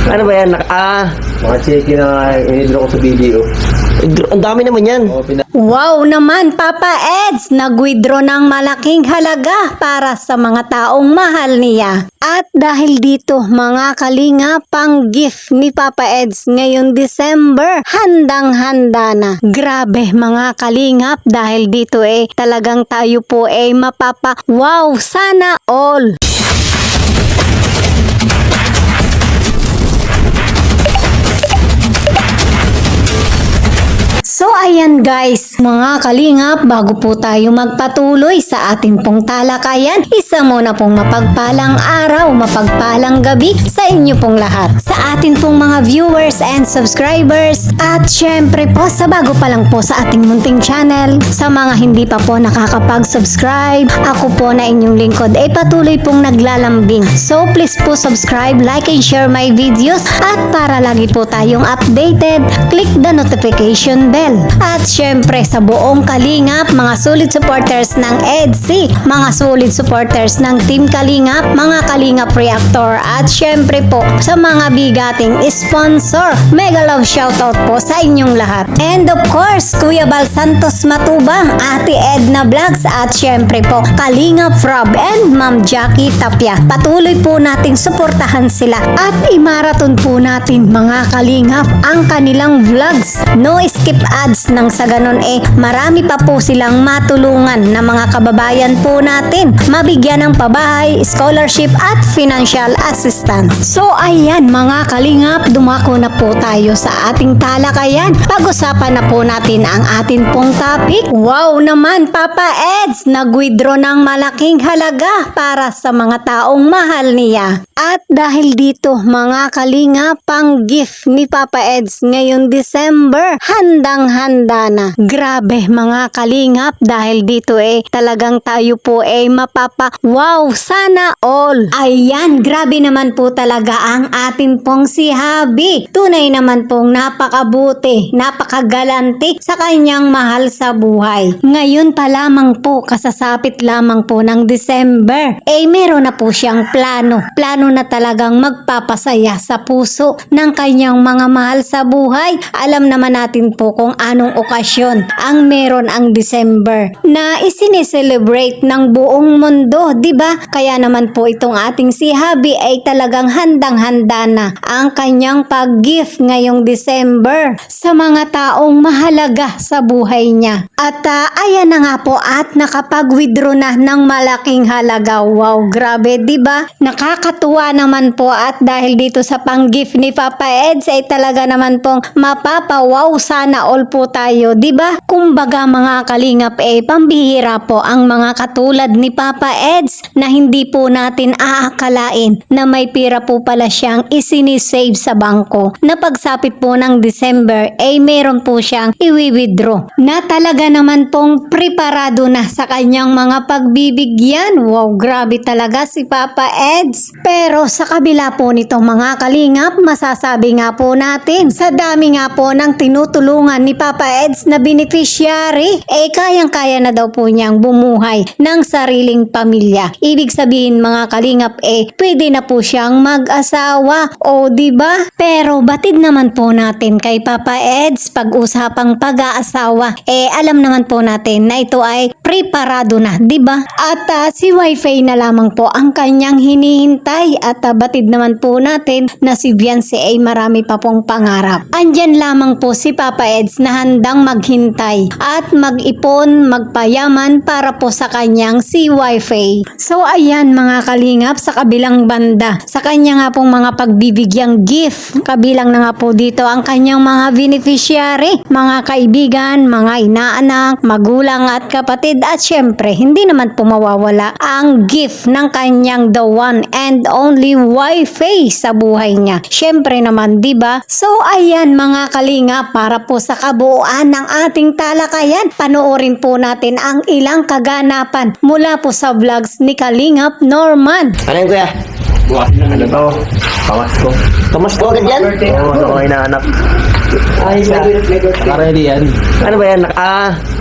Ano ba yan? Mga cheque na inidro ko sa video. Ang dami naman yan. Wow naman, Papa Eds, nag-withdraw ng malaking halaga para sa mga taong mahal niya. At dahil dito, mga kalinga, pang gift ni Papa Eds ngayong December, handang-handa na. Grabe mga kalingap, dahil dito talagang tayo po mapapa wow, sana all. So ayan guys, mga kalingap, bago po tayo magpatuloy sa ating pong talakayan, isa muna pong mapagpalang araw, mapagpalang gabi sa inyo pong lahat. Sa atin pong mga viewers and subscribers, at syempre po sa bago pa lang po sa ating munting channel, sa mga hindi pa po nakakapag-subscribe, ako po na inyong lingkod patuloy pong naglalambing. So please po subscribe, like and share my videos, at para lagi po tayong updated, click the notification bell. At syempre sa buong Kalingap, mga solid supporters ng EDC, mga solid supporters ng Team Kalingap, mga Kalingap Reactor, at syempre po sa mga bigating sponsor, mega love shoutout po sa inyong lahat. And of course, Kuya Bal Santos Matubang, Ate Edna Vlogs, at syempre po Kalingap Rob and Ma'am Jackie Tapia. Patuloy po nating suportahan sila at imaraton po natin mga Kalingap ang kanilang vlogs. No skip ads nang sa ganon marami pa po silang matulungan na mga kababayan po natin, mabigyan ng pabahay, scholarship at financial assistance. So ayan mga kalingap, dumako na po tayo sa ating talakayan. Pag-usapan na po natin ang atin pong topic. Wow naman, Papa Eds, nag-withdraw ng malaking halaga para sa mga taong mahal niya. At dahil dito mga kalingap, pang gift ni Papa Eds ngayong December, handang-handa na. Grabe mga kalingap, dahil dito talagang tayo po mapapa wow, sana all. Ayan, grabe naman po talaga ang atin pong si Habi. Tunay naman pong napakabuti, napakagalante sa kanyang mahal sa buhay. Ngayon pa lamang po, kasasapit lamang po ng December, meron na po siyang plano na talagang magpapasaya sa puso ng kanyang mga mahal sa buhay. Alam naman natin po kung anong okasyon ang meron ang December na isineselebrate ng buong mundo, di ba? Kaya naman po itong ating si Habi ay talagang handang-handa na ang kanyang pag-gift ngayong December sa mga taong mahalaga sa buhay niya. At ayan na nga po, at nakapag-withdraw na ng malaking halaga. Wow, grabe, di ba? Nakakatuwa naman po, at dahil dito sa pang-gift ni Papa Eds ay talaga naman pong mapapawaw, sana all po tayo, di ba? Kumbaga mga kalingap pambihira po ang mga katulad ni Papa Eds na hindi po natin aakalain na may pira po pala siyang isinisave sa bangko, na pagsapit po ng December meron po siyang i-withdraw, na talaga naman pong preparado na sa kanyang mga pagbibigyan. Wow, grabe talaga si Papa Eds. Pero sa kabila po nito mga kalingap, masasabi nga po natin, sa dami nga po ng tinutulungan ni Papa Eds na beneficiary, kayang-kaya na daw po niyang bumuhay ng sariling pamilya. Ibig sabihin mga kalingap, pwede na po siyang mag-asawa, o diba? Pero batid naman po natin kay Papa Eds, pag-usapang pag-aasawa, alam naman po natin na ito ay preparado na, diba? At si Wi-Fi na lamang po ang kanyang hinihintay, at batid naman po natin na si Beyonce ay marami pa pong pangarap. Andyan lamang po si Papa Eds na handang maghintay at mag-ipon, magpayaman para po sa kanyang si Wi-Fi. So ayan mga kalingap, sa kabilang banda, sa kanya nga pong mga pagbibigyang gift, kabilang na nga po dito ang kanyang mga beneficiary, mga kaibigan, mga inaanak, magulang at kapatid, at syempre hindi naman po mawawala ang gift ng kanyang the one and only Wi-Fi sa buhay niya. Syempre naman, diba? So ayan mga kalinga, para po sa kabuuan ng ating talakayan, panoorin po natin ang ilang kaganapan mula po sa vlogs ni Kalingap Norman. Ano yun kuya? Ano to? Pamasko. Pamasko agad yan? Oo, ano ko inaanak. Ayos na. Naka-ready yan. Ano ba yan?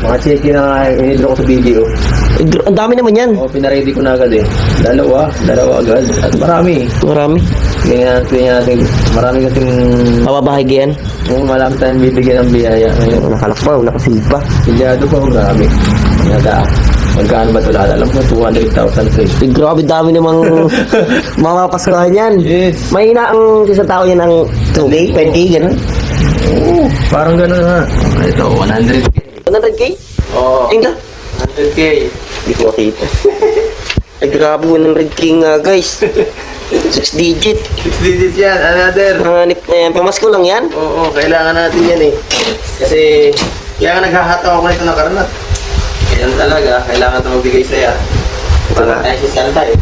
Mga check na in-withdraw ko sa BDO. Ang dami naman yan. Oo, pinaready ko na agad eh. Dalawa agad. At marami. Marami. Kaya natin, marami kasing Mababahagian. malaki tayong bibigyan ng biyaya ngayon. Nakalakbaw, nakasipa. Pilyado pa, marami. Nada. Magkano ba ito lahat? Alam mo, 200,000 pesos. Grabe dami namang mga Paskuhan yan. Yes. Mahina ang isang tao yan ang 2K, 10K, gano'n. Oo, parang gano'n nga. Ito, 100K. 100K? Oo. Tingnan. 100K. Hindi ko makita. Ay grabe, 100K nga guys. 6 digit. 6 digits yan, another. Hanip na yan. Pamasko lang yan. Oo, kailangan natin yan eh. Kasi, kaya nga naghahataw ako nito ng karanat. Yan talaga, kailangan ito magbigay sa'yo. Para tayo si Santa eh.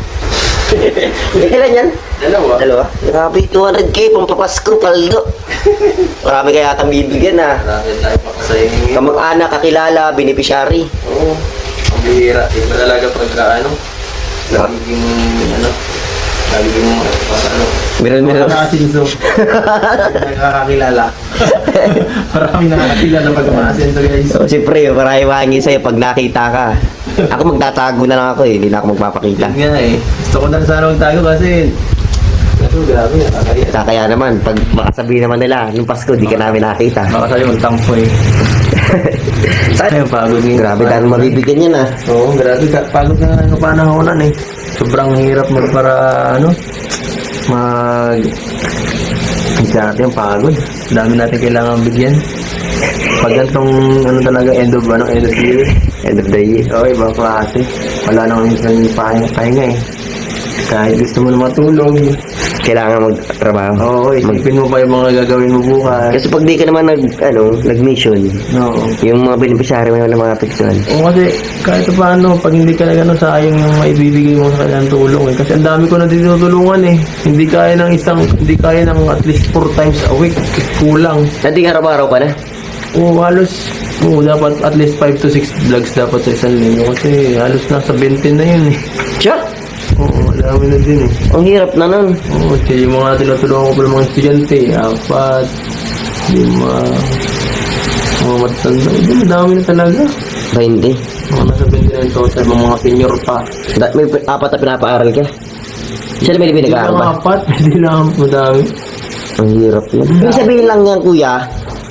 Ilan yan? Dalawa. Dalawa. Grabe, 200K pang papasko, paldo. Marami kaya atang bibigyan ah. Marami tayo pakasayangin. Kamag-anak, kakilala, beneficiary. Oo, ang bihira. Iba talaga pagka nagiging nagiging Meron. Nakakasinso. Nakakakilala. Marami nakakakilala pag maasinso guys. So, siyempre, marami mahangi sa'yo pag nakita ka. Ako magtatago na lang ako eh, hindi na ako magpapakita. Yun nga eh. Gusto ko na sana magtago kasi grabe, nakakaya. Kaya naman, pag makasabihin naman nila, nung Pasko, di ka namin nakita. Baka sa'yo magtampo eh. Ay, pagod nga. Grabe, dahil mabibigyan yan ah. Oo, grabe. Pagod na nga ng panahonan eh. Sobrang hirap Hindi natin yung pagod. Dami natin kailangan bigyan. Pag ganitong talaga end of year. End of the year. Oo, ibang klase. Wala nang minsan pahinga eh. Kahit gusto mo na matulog. Kailangan magtrabaho. Oo, isipin mo pa yung mga gagawin mo bukas. Kasi pag di ka naman nag-mission, Oo. yung mga beneficiary mo na mga apektuhan. Oo, kasi kahit paano, pag hindi ka na sayang yung maibibigay mo sa kanyang tulong eh. Kasi ang dami ko na tinutulungan eh. Hindi kaya ng at least 4 times a week. Kulang. Nanti araw-araw pa na. Oo, dapat at least 5 to 6 vlogs dapat sa isang linggo. Kasi halos nasa 20 na yun eh. Siya? Oo, dami na din eh. Ang hirap na nun. Oo, kasi yung mga tinutulungan ko pala mga estudyante, 4, 5, mga matanda. Dami na talaga. 20. Mga nasa 29 total, mga senior pa. May 4 na pinapaaral ka. Siya na may pinag-aaral ba? Hindi lang madami. Ang hirap yun. Ibig sabihin lang yan, kuya,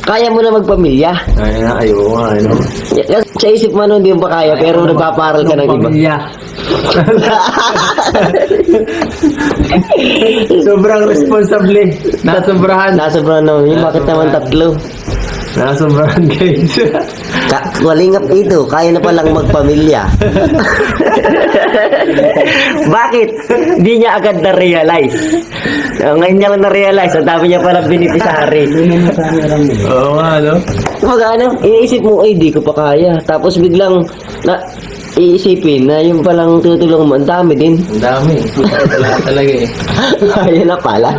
kaya mo na magpamilya. Ay na, ayaw nga, ano. Sa isip mo nun, hindi mo pa kaya, pero nagpapaaral ka ng iba. Pamilya. Sobrang responsable. Nasobrahan. Nasobrahan naman yun. Bakit naman 3? Nasobrahan guys. Walingap ito, kaya na palang magpamilya. Bakit? Hindi niya agad na-realize. Ngayon niya lang na-realize, ang dami niya palang beneficiary. Oo nga, no? Iniisip mo, ay, di ko pa kaya. Tapos biglang, iisipin na yung palang tutulong mo, ang dami din. Ang dami. Talaga eh. Kaya na pala.